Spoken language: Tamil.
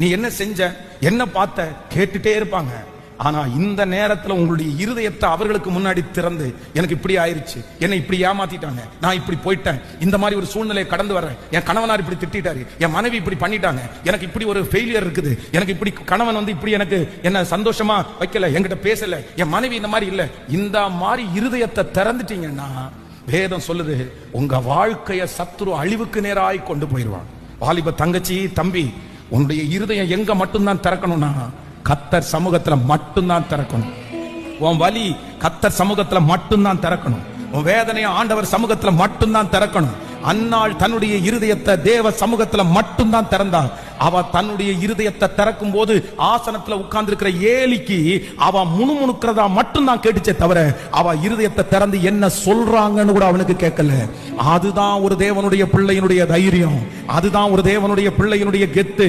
நீ என்ன செஞ்ச, என்ன பார்த்த கேட்டுட்டே இருப்பாங்க. ஆனா இந்த நேரத்துல உங்களுடைய இருதயத்தை அவர்களுக்கு முன்னாடி திறந்து, எனக்கு இப்படி ஆயிருச்சு, என்னை இப்படி ஏமாத்திட்டாங்க, நான் இப்படி போயிட்டேன், இந்த மாதிரி ஒரு சூழ்நிலையை கடந்து வர்றேன், என் கணவனார் இப்படி திட்டாரு, என் மனைவி இப்படி பண்ணிட்டாங்க, எனக்கு இப்படி ஒரு ஃபெயிலியர் இருக்குது, எனக்கு இப்படி கணவன் வந்து இப்படி எனக்கு என்ன சந்தோஷமா வைக்கல, என்கிட்ட பேசல, என் மனைவி இந்த மாதிரி இல்ல, இந்த மாதிரி இருதயத்தை திறந்துட்டீங்கன்னா வேதம் சொல்லுது உங்க வாழ்க்கைய சத்துரு அழிவுக்கு நேராய் கொண்டு போயிடுவான். வாலிப தங்கச்சி, தம்பி, உன்னுடைய இருதயம் எங்க மட்டும்தான் திறக்கணும்னா கர்த்தர் சமூகத்துல மட்டும்தான் திறக்கணும். உன் வலி கர்த்தர் சமூகத்துல மட்டும்தான் திறக்கணும். உன் வேதனையை ஆண்டவர் சமூகத்துல மட்டும்தான் திறக்கணும். அன்னாள் தன்னுடைய இருதயத்தை தேவ சமூகத்துல மட்டும்தான் திறந்தாள். அவ தன்னுடைய இருதயத்தை திறக்கும் போது ஆசனத்துல உட்கார்ந்து இருக்கிற ஏலிக்கு அவ முணுமுணுக்கிறதா மட்டும்தான் கேட்டுச்சே தவிர அவ இருதயத்தை திறந்து என்ன சொல்றாங்கன்னு கூட அவனுக்கு கேட்கல. அதுதான் ஒரு தேவனுடைய பிள்ளையினுடைய தைரியம், அதுதான் ஒரு தேவனுடைய பிள்ளையினுடைய கெத்து.